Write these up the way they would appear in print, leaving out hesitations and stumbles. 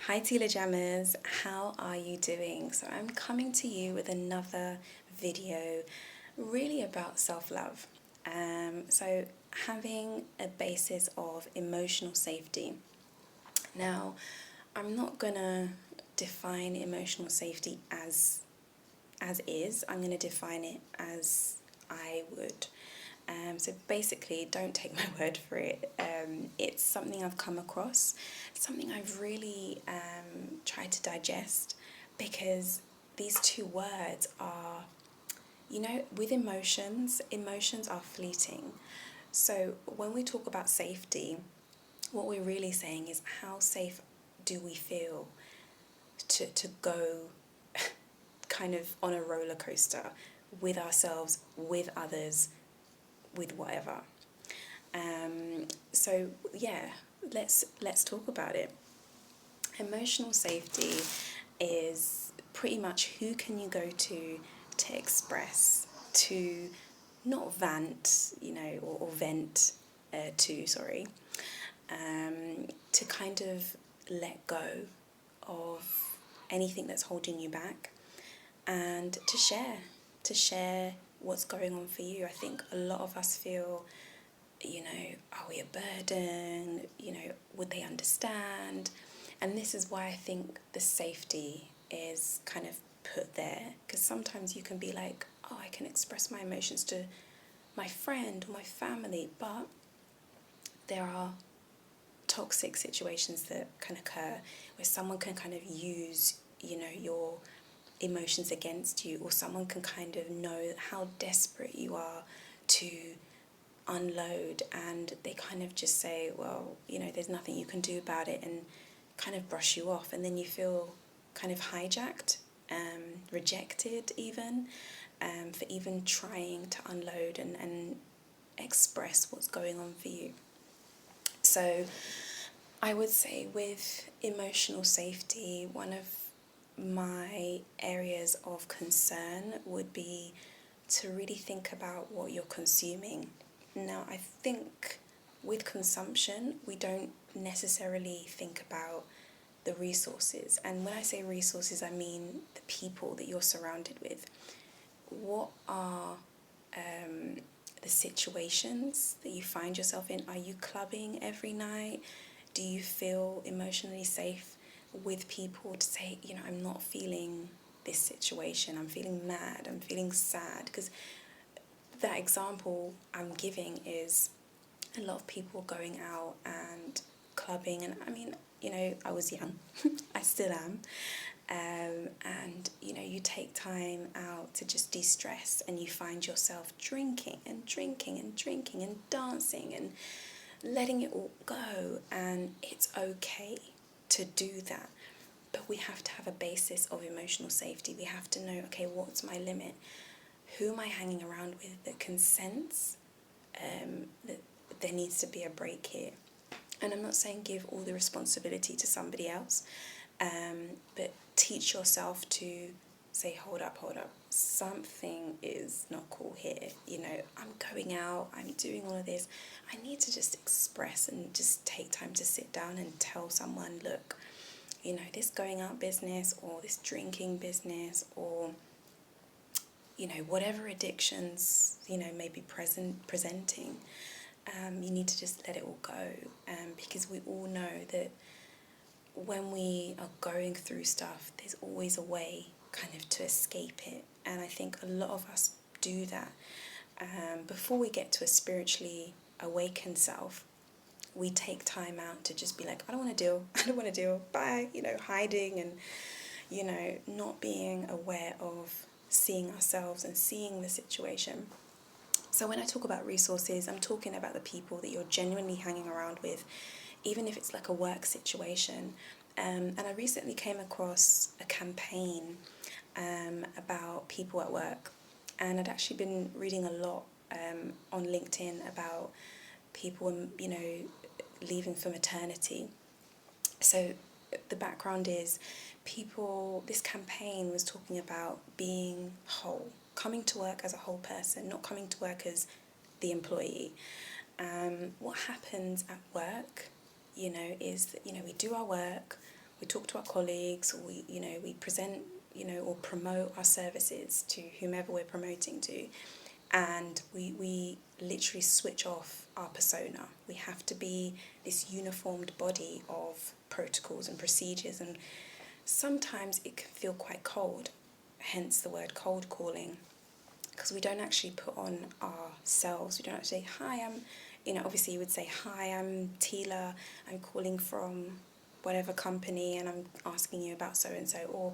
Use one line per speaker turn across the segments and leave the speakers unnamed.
Hi Teela Jammers, how are you doing? So I'm coming to you with another video really about self-love. So having a basis of emotional safety. Now, I'm not gonna define emotional safety as is. I'm gonna define it as I would. So basically, don't take my word for it. It's something I've come across, something I've really tried to digest, because these two words are, with emotions are fleeting. So when we talk about safety, what we're really saying is how safe do we feel to go kind of on a roller coaster with ourselves, with others, with whatever. So yeah, let's talk about it. Emotional safety is pretty much who can you go to express, to not vent, or vent to, sorry, to kind of let go of anything that's holding you back, and to share what's going on for you. I think a lot of us feel, are we a burden? Would they understand? And this is why I think the safety is kind of put there, because sometimes you can be like, oh, I can express my emotions to my friend or my family, but there are toxic situations that can occur where someone can kind of use, your emotions against you, or someone can kind of know how desperate you are to unload, and they kind of just say, well, there's nothing you can do about it, and kind of brush you off, and then you feel kind of hijacked, rejected even, for even trying to unload and express what's going on for you. So I would say with emotional safety, one of my areas of concern would be to really think about what you're consuming. Now, I think with consumption, we don't necessarily think about the resources. And when I say resources, I mean the people that you're surrounded with. What are the situations that you find yourself in? Are you clubbing every night? Do you feel emotionally safe with people to say, I'm not feeling this situation, I'm feeling mad, I'm feeling sad? Because that example I'm giving is a lot of people going out and clubbing, and I mean, I was young, I still am, and you take time out to just de-stress, and you find yourself drinking and drinking and drinking and dancing and letting it all go, and it's okay to do that. But we have to have a basis of emotional safety. We have to know, okay, what's my limit? Who am I hanging around with that can sense that there needs to be a break here? And I'm not saying give all the responsibility to somebody else, but teach yourself to say, hold up, something is not cool here. I'm going out, I'm doing all of this. I need to just express and just take time to sit down and tell someone, look, this going out business, or this drinking business, or whatever addictions may be presenting, you need to just let it all go, because we all know that when we are going through stuff, there's always a way kind of to escape it. And I think a lot of us do that. Before we get to a spiritually awakened self, we take time out to just be like, I don't want to deal, bye, hiding and, not being aware of seeing ourselves and seeing the situation. So when I talk about resources, I'm talking about the people that you're genuinely hanging around with, even if it's like a work situation. And I recently came across a campaign about people at work, and I'd actually been reading a lot on LinkedIn about people, leaving for maternity. So the background is this campaign was talking about being whole, coming to work as a whole person, not coming to work as the employee. What happens at work, is that, we do our work, we talk to our colleagues, or we present, or promote our services to whomever we're promoting to, and we literally switch off our persona. We have to be this uniformed body of protocols and procedures, and sometimes it can feel quite cold, hence the word cold calling, because we don't actually put on ourselves. We don't actually say, hi, obviously you would say, hi, I'm Teela, I'm calling from whatever company and I'm asking you about so and so, or,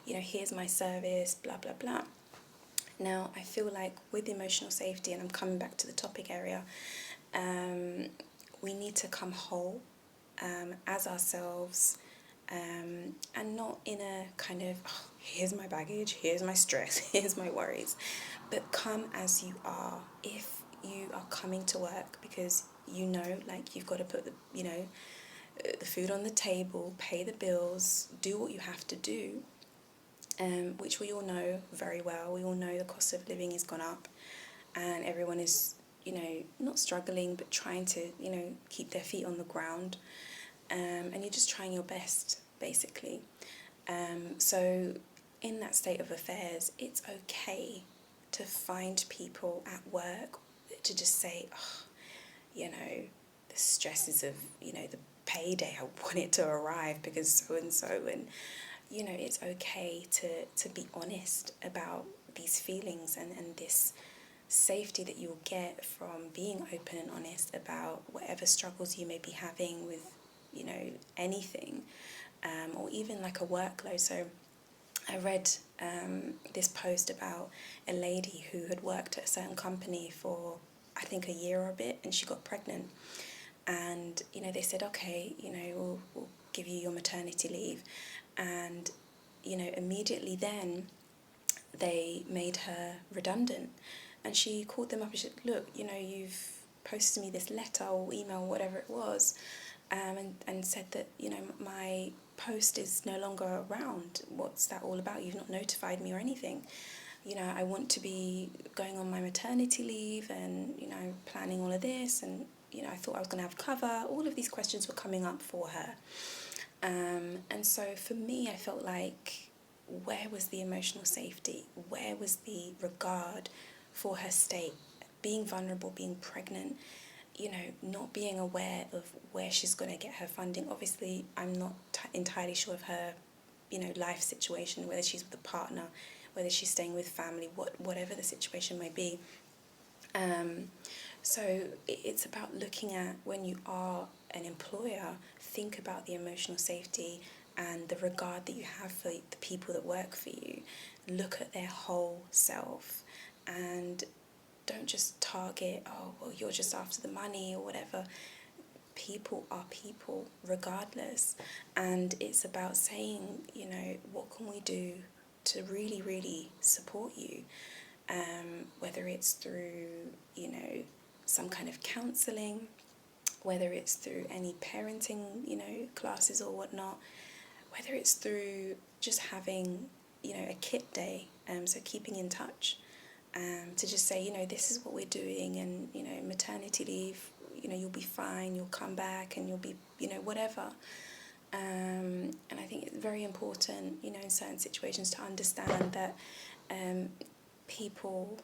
here's my service, blah, blah, blah. Now, I feel like with emotional safety, and I'm coming back to the topic area, we need to come whole as ourselves, and not in a kind of, oh, here's my baggage, here's my stress, here's my worries, but come as you are. If you are coming to work because like you've got to put the food on the table, pay the bills, do what you have to do, which we all know very well. We all know the cost of living has gone up, and everyone is, not struggling, but trying to, keep their feet on the ground, and you're just trying your best, basically. So in that state of affairs, it's okay to find people at work to just say, oh, the stresses of, the payday, I want it to arrive because so-and-so, and, it's okay to be honest about these feelings, and this safety that you'll get from being open and honest about whatever struggles you may be having with, anything, or even like a workload. So I read this post about a lady who had worked at a certain company for, I think, a year or a bit, and she got pregnant. And, they said, okay, we'll give you your maternity leave. And, immediately then they made her redundant. And she called them up and said, look, you've posted me this letter or email, whatever it was, and said that, my post is no longer around. What's that all about? You've not notified me or anything. I want to be going on my maternity leave and, planning all of this, and, I thought I was going to have cover. All of these questions were coming up for her. And so for me, I felt like, where was the emotional safety? Where was the regard for her state? Being vulnerable, being pregnant, not being aware of where she's going to get her funding. Obviously, I'm not entirely sure of her, life situation, whether she's with a partner, whether she's staying with family, whatever the situation may be. So it's about looking at, when you are an employer, think about the emotional safety and the regard that you have for the people that work for you. Look at their whole self, and don't just target, oh, well, you're just after the money or whatever. People are people regardless, and it's about saying, what can we do to really, really support you, whether it's through, some kind of counselling, whether it's through any parenting, classes or whatnot, whether it's through just having, a kit day, so keeping in touch, to just say, this is what we're doing, and, maternity leave, you'll be fine, you'll come back and you'll be, whatever. And I think it's very important, in certain situations, to understand that people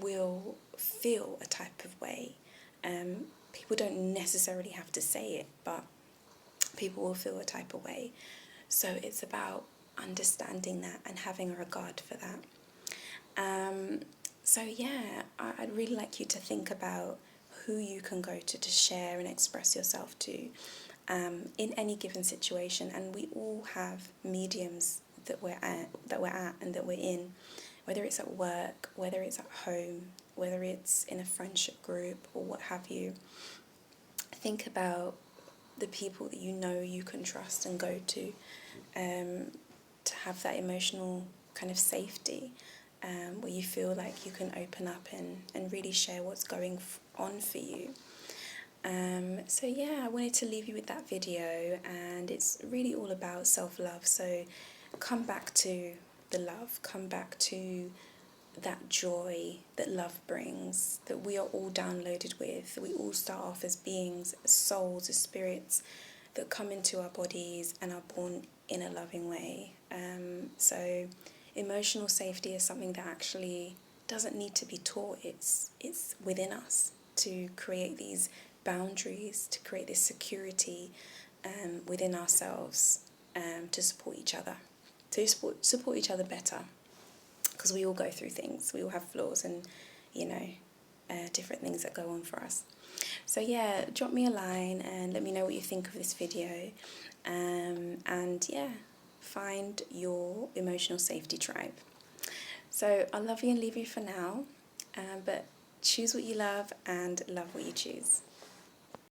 will feel a type of way. People don't necessarily have to say it, but people will feel a type of way. So it's about understanding that and having a regard for that. So yeah, I'd really like you to think about who you can go to share and express yourself to, in any given situation. And we all have mediums that we're at and that we're in, whether it's at work, whether it's at home, whether it's in a friendship group or what have you. Think about the people that you can trust and go to have that emotional kind of safety, where you feel like you can open up and really share what's going on for you. So yeah, I wanted to leave you with that video, and it's really all about self-love. So come back to the love, come back to that joy that love brings, that we are all downloaded with. We all start off as beings, as souls, as spirits, that come into our bodies and are born in a loving way. So emotional safety is something that actually doesn't need to be taught. It's within us to create these boundaries, to create this security within ourselves, to support each other, to support each other better, because we all go through things. We all have flaws and, you know, different things that go on for us. So yeah, drop me a line and let me know what you think of this video. And yeah, find your emotional safety tribe. So I'll love you and leave you for now, but choose what you love and love what you choose.